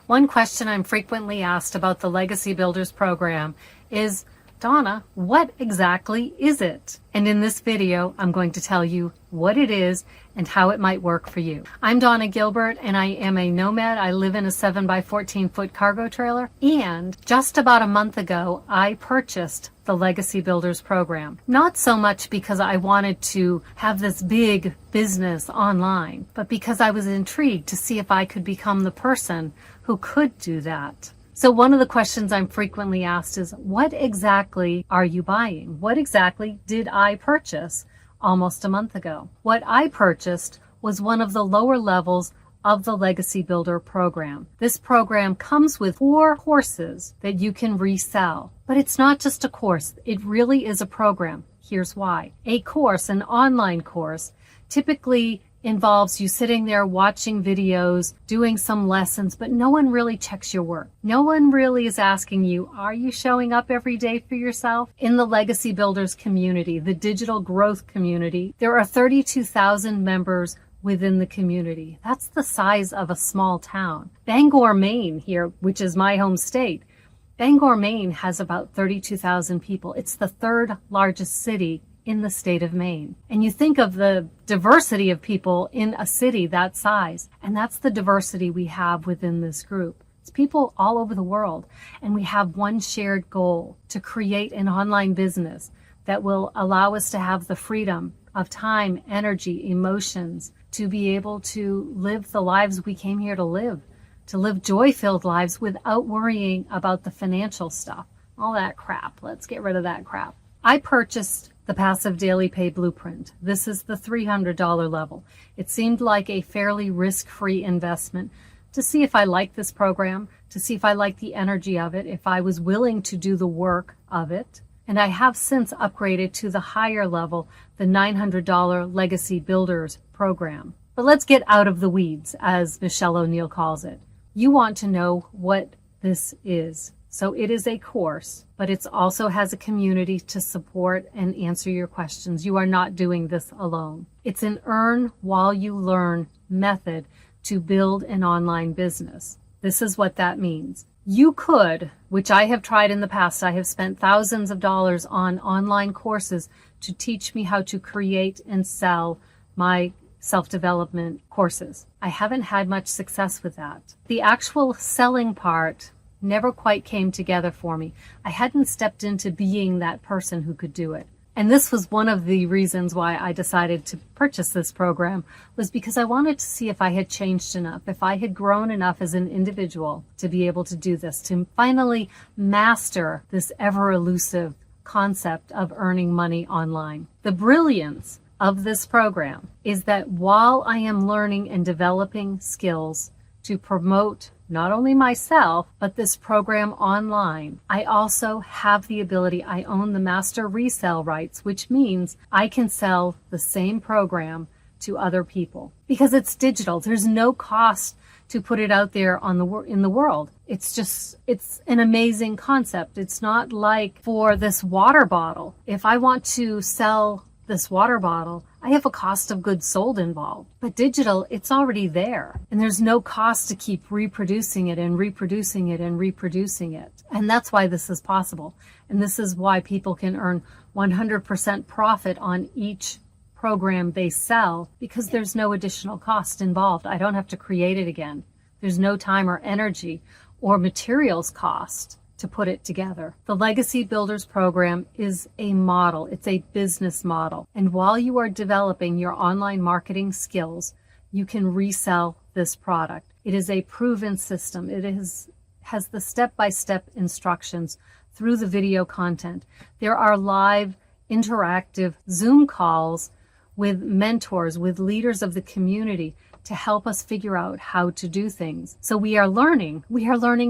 One question I'm frequently asked about the Legacy Builders program is, Donna, what exactly is it? And in this video, I'm going to tell you what it is and how it might work for you. I'm Donna Gilbert, and I am a nomad. I live in a 7x14 foot cargo trailer. And just about a month ago, I purchased the Legacy Builders program. Not so much because I wanted to have this big business online, but because I was intrigued to see if I could become the person who could do that. So one of the questions I'm frequently asked is, what exactly are you buying? What exactly did I purchase almost a month ago? What I purchased was one of the lower levels of the Legacy Builder program. This program comes with 4 courses that you can resell. But it's not just a course. It really is a program. Here's why. A course, an online course, typically involves you sitting there watching videos, doing some lessons, but no one really checks your work. No one really is asking you, are you showing up every day for yourself? In the Legacy Builders community, the digital growth community, there are 32,000 members within the community. That's the size of a small town. Bangor, Maine here, which is my home state, Bangor, Maine has about 32,000 people. It's the 3rd largest city in the state of Maine. And you think of the diversity of people in a city that size, and that's the diversity we have within this group. It's people all over the world, and we have one shared goal: to create an online business that will allow us to have the freedom of time, energy, emotions, to be able to live the lives we came here to live joy-filled lives without worrying about the financial stuff. All that crap. Let's get rid of that crap. I purchased the Passive Daily Pay Blueprint. This is the $300 level. It seemed like a fairly risk-free investment to see if I liked this program, to see if I liked the energy of it, if I was willing to do the work of it. And I have since upgraded to the higher level, the $900 Legacy Builders program. But let's get out of the weeds, as Michelle O'Neill calls it. You want to know what this is. So it is a course, but it also has a community to support and answer your questions. You are not doing this alone. It's an earn while you learn method to build an online business. This is what that means. You could, which I have tried in the past, I have spent thousands of dollars on online courses to teach me how to create and sell my self-development courses. I haven't had much success with that. The actual selling part never quite came together for me. I hadn't stepped into being that person who could do it. And this was one of the reasons why I decided to purchase this program, was because I wanted to see if I had changed enough, if I had grown enough as an individual to be able to do this, to finally master this ever elusive concept of earning money online. The brilliance of this program is that while I am learning and developing skills to promote not only myself, but this program online, I also have the ability, I own the master resale rights, which means I can sell the same program to other people because it's digital. There's no cost to put it out there in the world. It's an amazing concept. It's not like for this water bottle. If I want to sell this water bottle, I have a cost of goods sold involved. But digital, it's already there. And there's no cost to keep reproducing it and reproducing it and reproducing it. And that's why this is possible. And this is why people can earn 100% profit on each program they sell, because there's no additional cost involved. I don't have to create it again. There's no time or energy or materials cost to put it together. The Legacy Builders program is a model. It's a business model. And while you are developing your online marketing skills, you can resell this product. It is a proven system. It has the step-by-step instructions through the video content. There are live interactive Zoom calls with mentors, with leaders of the community to help us figure out how to do things. So we are learning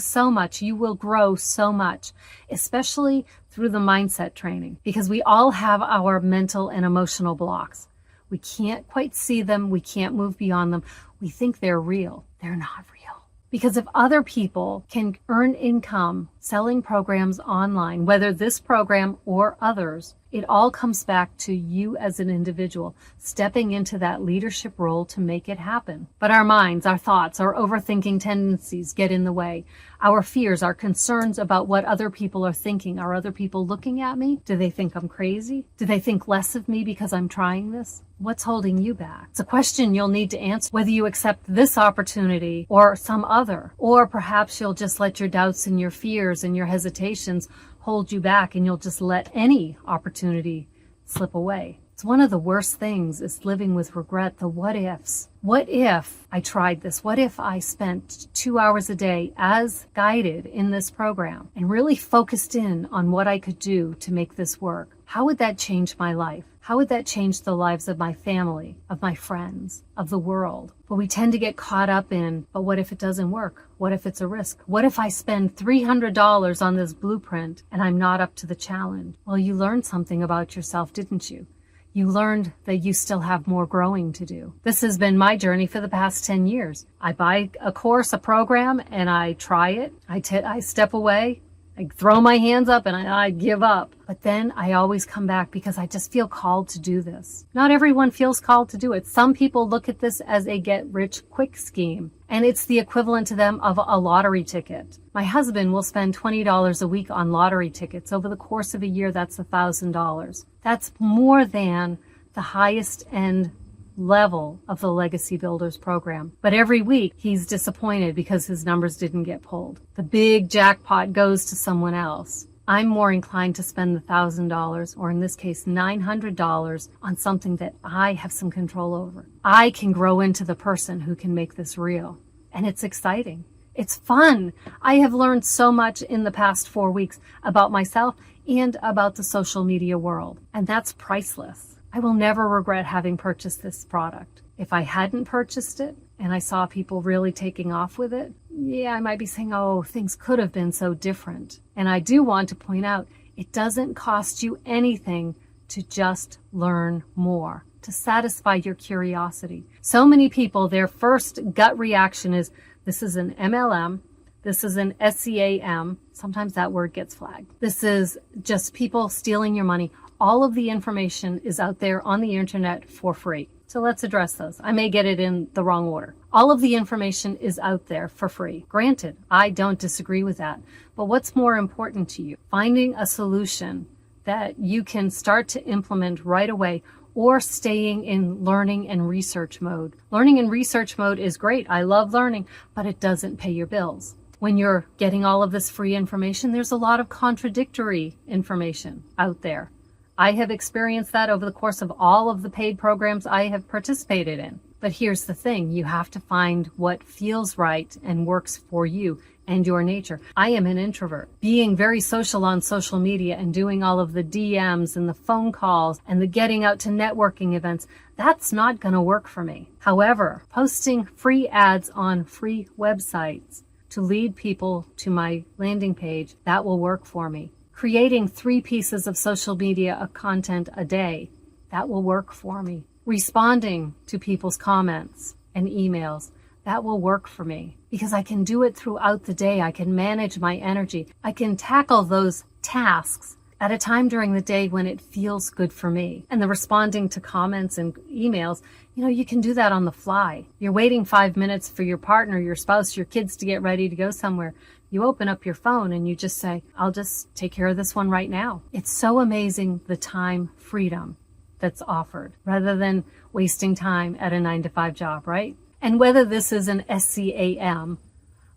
so much. You will grow so much, especially through the mindset training, because we all have our mental and emotional blocks. We can't quite see them. We can't move beyond them. We think they're real. They're not real. Because if other people can earn income selling programs online, whether this program or others, it all comes back to you as an individual stepping into that leadership role to make it happen. But our minds, our thoughts, our overthinking tendencies get in the way. Our fears, our concerns about what other people are thinking. Are other people looking at me? Do they think I'm crazy? Do they think less of me because I'm trying this? What's holding you back? It's a question you'll need to answer, whether you accept this opportunity or some other. Or perhaps you'll just let your doubts and your fears and your hesitations hold you back, and you'll just let any opportunity slip away. It's one of the worst things is living with regret, the what ifs. What if I tried this? What if I spent 2 hours a day as guided in this program and really focused in on what I could do to make this work? How would that change my life? How would that change the lives of my family, of my friends, of the world? But we tend to get caught up in, but what if it doesn't work? What if it's a risk? What if I spend $300 on this blueprint and I'm not up to the challenge? Well, you learned something about yourself, didn't you? You learned that you still have more growing to do. This has been my journey for the past 10 years. I buy a course, a program, and I try it. I step away. I throw my hands up and I give up. But then I always come back because I just feel called to do this. Not everyone feels called to do it. Some people look at this as a get-rich-quick scheme, and it's the equivalent to them of a lottery ticket. My husband will spend $20 a week on lottery tickets. Over the course of a year, that's $1,000. That's more than the highest end level of the Legacy Builders program. But every week he's disappointed because his numbers didn't get pulled. The big jackpot goes to someone else. I'm more inclined to spend the $1,000, or in this case $900, on something that I have some control over. I can grow into the person who can make this real. And it's exciting. It's fun. I have learned so much in the past 4 weeks about myself and about the social media world. And that's priceless. I will never regret having purchased this product. If I hadn't purchased it and I saw people really taking off with it, I might be saying, oh, things could have been so different. And I do want to point out, it doesn't cost you anything to just learn more, to satisfy your curiosity. So many people, their first gut reaction is, this is an MLM, this is an SEAM, sometimes that word gets flagged. This is just people stealing your money. All of the information is out there on the internet for free. So let's address those. I may get it in the wrong order. All of the information is out there for free. Granted, I don't disagree with that. But what's more important to you? Finding a solution that you can start to implement right away, or staying in learning and research mode. Learning and research mode is great. I love learning, but it doesn't pay your bills. When you're getting all of this free information, there's a lot of contradictory information out there. I have experienced that over the course of all of the paid programs I have participated in. But here's the thing, you have to find what feels right and works for you and your nature. I am an introvert. Being very social on social media and doing all of the DMs and the phone calls and the getting out to networking events, that's not going to work for me. However, posting free ads on free websites to lead people to my landing page, that will work for me. Creating 3 pieces of social media content a day, that will work for me. Responding to people's comments and emails, that will work for me because I can do it throughout the day. I can manage my energy. I can tackle those tasks at a time during the day when it feels good for me. And the responding to comments and emails, you can do that on the fly. You're waiting 5 minutes for your partner, your spouse, your kids to get ready to go somewhere. You open up your phone and you just say, I'll just take care of this one right now. It's so amazing, the time freedom that's offered rather than wasting time at a 9-to-5 job, right? And whether this is an SCAM,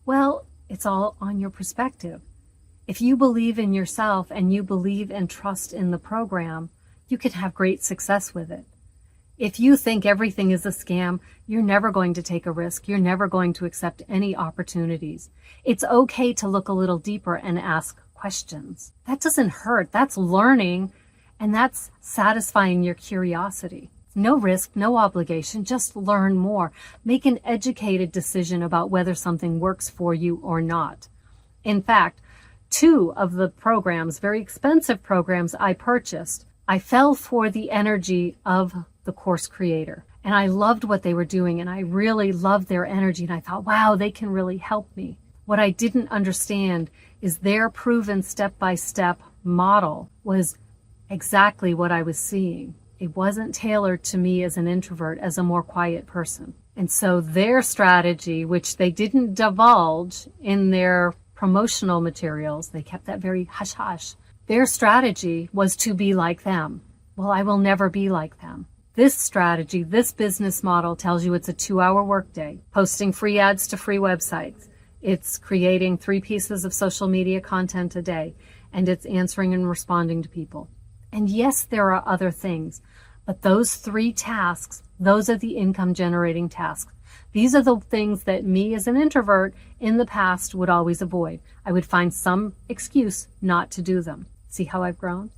well, it's all on your perspective. If you believe in yourself and you believe and trust in the program, you can have great success with it. If you think everything is a scam, you're never going to take a risk. You're never going to accept any opportunities. It's okay to look a little deeper and ask questions. That doesn't hurt. That's learning, and that's satisfying your curiosity. No risk, no obligation, just learn more. Make an educated decision about whether something works for you or not. In fact, 2 of the programs, very expensive programs I purchased, I fell for the energy of the course creator. And I loved what they were doing, and I really loved their energy, and I thought, wow, they can really help me. What I didn't understand is their proven step-by-step model was exactly what I was seeing. It wasn't tailored to me as an introvert, as a more quiet person. And so their strategy, which they didn't divulge in their promotional materials, they kept that very hush-hush. Their strategy was to be like them. Well, I will never be like them. This strategy, this business model tells you it's a 2-hour workday, posting free ads to free websites. It's creating 3 pieces of social media content a day, and it's answering and responding to people. And yes, there are other things, but those 3 tasks, those are the income generating tasks. These are the things that me as an introvert in the past would always avoid. I would find some excuse not to do them. See how I've grown?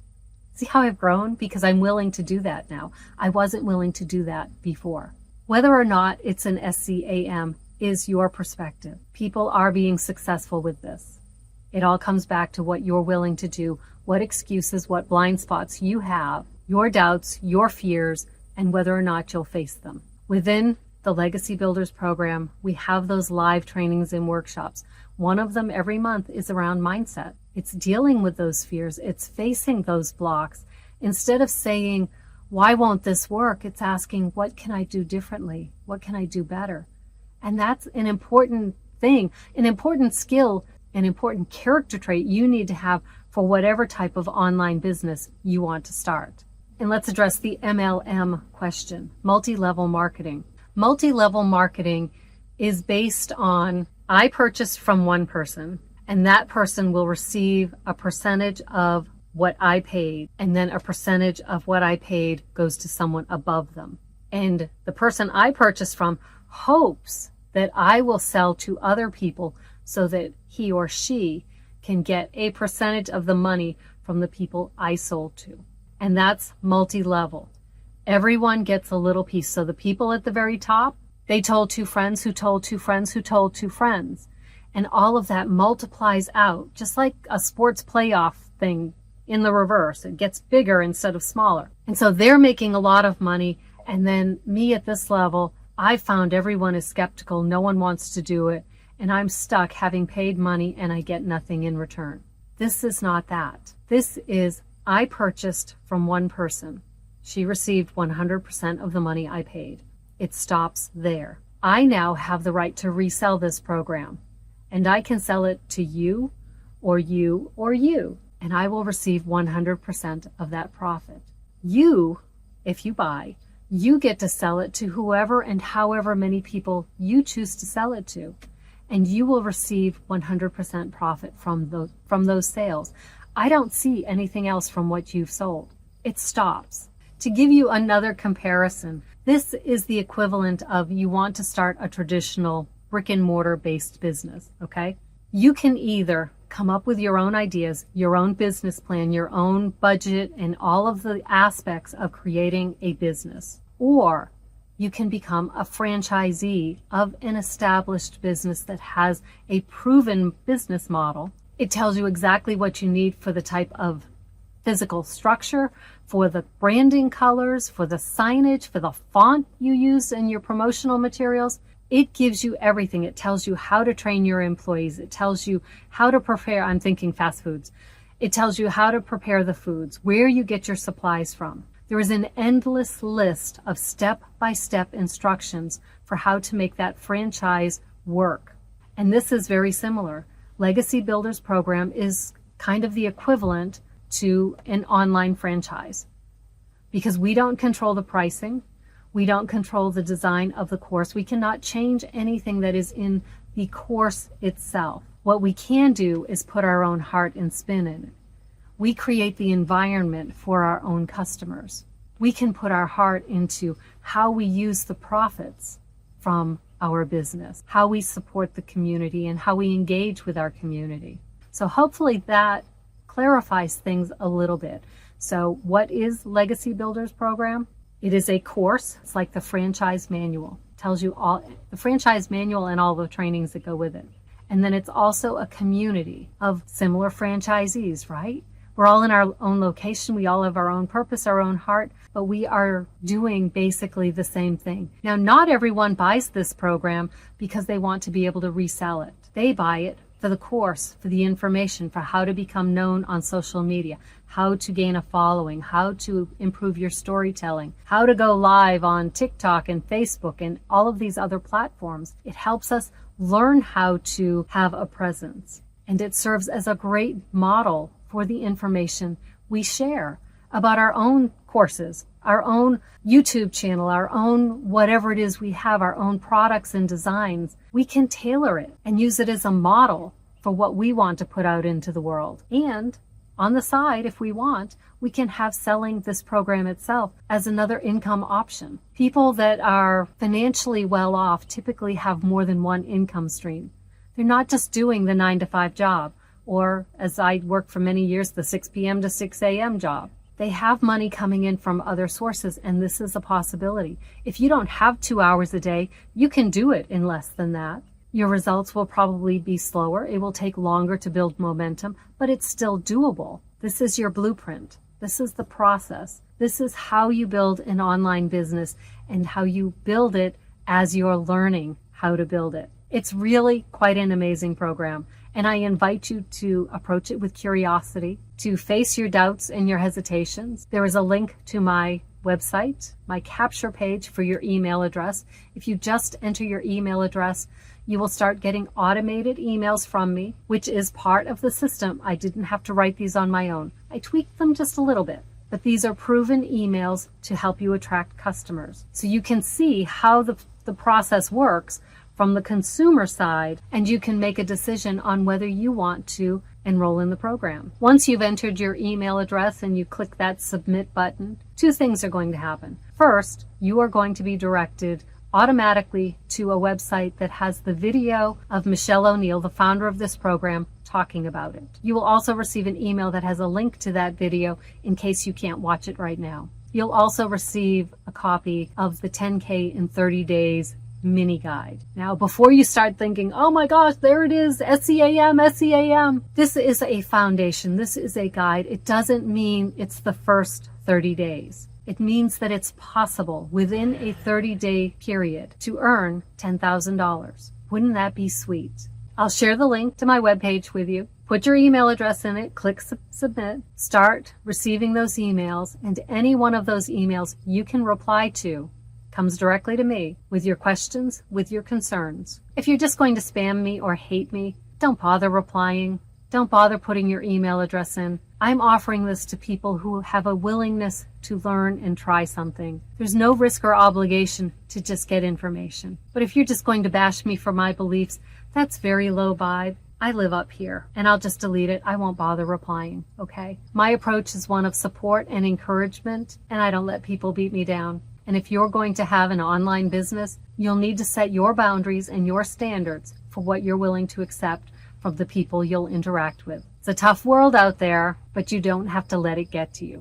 See how I've grown? Because I'm willing to do that now. I wasn't willing to do that before. Whether or not it's an SCAM is your perspective. People are being successful with this. It all comes back to what you're willing to do, what excuses, what blind spots you have, your doubts, your fears, and whether or not you'll face them. Within the Legacy Builders program, we have those live trainings and workshops. One of them every month is around mindset. It's dealing with those fears. It's facing those blocks. Instead of saying, why won't this work? It's asking, what can I do differently? What can I do better? And that's an important thing, an important skill, an important character trait you need to have for whatever type of online business you want to start. And let's address the MLM question, multi-level marketing. Multi-level marketing is based on, I purchased from one person, and that person will receive a percentage of what I paid, and then a percentage of what I paid goes to someone above them. And the person I purchased from hopes that I will sell to other people so that he or she can get a percentage of the money from the people I sold to. And that's multi-level. Everyone gets a little piece. So the people at the very top, they told 2 friends who told 2 friends who told 2 friends. And all of that multiplies out, just like a sports playoff thing in the reverse. It gets bigger instead of smaller. And so they're making a lot of money. And then me at this level, I found everyone is skeptical. No one wants to do it. And I'm stuck having paid money and I get nothing in return. This is not that. This is, I purchased from one person. She received 100% of the money I paid. It stops there. I now have the right to resell this program, and I can sell it to you or you or you, and I will receive 100% of that profit. You, if you buy, you get to sell it to whoever and however many people you choose to sell it to, and you will receive 100% profit from those sales. I don't see anything else from what you've sold. It stops. To give you another comparison, this is the equivalent of you want to start a traditional brick and mortar based business, okay? You can either come up with your own ideas, your own business plan, your own budget, and all of the aspects of creating a business, or you can become a franchisee of an established business that has a proven business model. It tells you exactly what you need for the type of physical structure, for the branding colors, for the signage, for the font you use in your promotional materials. It gives you everything. It tells you how to train your employees. It tells you how to prepare, I'm thinking fast foods. It tells you how to prepare the foods, where you get your supplies from. There is an endless list of step-by-step instructions for how to make that franchise work. And this is very similar. Legacy Builders program is kind of the equivalent to an online franchise, because we don't control the pricing. We don't control the design of the course. We cannot change anything that is in the course itself. What we can do is put our own heart and spin in it. We create the environment for our own customers. We can put our heart into how we use the profits from our business, how we support the community, and how we engage with our community. So hopefully that clarifies things a little bit. So what is Legacy Builders program? It is a course. It's like the franchise manual. It tells you all the franchise manual and all the trainings that go with it. And then it's also a community of similar franchisees, right? We're all in our own location. We all have our own purpose, our own heart, but we are doing basically the same thing. Now, not everyone buys this program because they want to be able to resell it. They buy it for the course, for the information, for how to become known on social media, how to gain a following, how to improve your storytelling, how to go live on TikTok and Facebook and all of these other platforms. It helps us learn how to have a presence. And it serves as a great model for the information we share about our own courses, our own YouTube channel, our own whatever it is we have, our own products and designs. We can tailor it and use it as a model for what we want to put out into the world. And on the side, if we want, we can have selling this program itself as another income option. People that are financially well off typically have more than one income stream. They're not just doing the 9-to-5 job, or as I worked for many years, the 6 p.m. to 6 a.m. job. They have money coming in from other sources, and this is a possibility. If you don't have 2 hours a day, you can do it in less than that. Your results will probably be slower. It will take longer to build momentum, but it's still doable. This is your blueprint. This is the process. This is how you build an online business and how you build it as you're learning how to build it. It's really quite an amazing program, and I invite you to approach it with curiosity, to face your doubts and your hesitations. There is a link to my website, my capture page for your email address. If you just enter your email address, you will start getting automated emails from me, which is part of the system. I didn't have to write these on my own. I tweaked them just a little bit, but these are proven emails to help you attract customers. So you can see how the process works from the consumer side, and you can make a decision on whether you want to enroll in the program. Once you've entered your email address and you click that submit button, two things are going to happen. First, you are going to be directed automatically to a website that has the video of Michelle O'Neill, the founder of this program, talking about it. You will also receive an email that has a link to that video in case you can't watch it right now. You'll also receive a copy of the 10K in 30 days mini guide. Now, before you start thinking, oh my gosh, there it is, SEAM, this is a foundation. This is a guide. It doesn't mean it's the first 30 days. It means that it's possible within a 30-day period to earn $10,000. Wouldn't that be sweet? I'll share the link to my webpage with you. Put your email address in it, click submit, start receiving those emails, and any one of those emails you can reply to comes directly to me with your questions, with your concerns. If you're just going to spam me or hate me, don't bother replying. Don't bother putting your email address in. I'm offering this to people who have a willingness to learn and try something. There's no risk or obligation to just get information. But if you're just going to bash me for my beliefs, that's very low vibe. I live up here, and I'll just delete it. I won't bother replying, okay? My approach is one of support and encouragement, and I don't let people beat me down. And if you're going to have an online business, you'll need to set your boundaries and your standards for what you're willing to accept from the people you'll interact with. It's a tough world out there, but you don't have to let it get to you.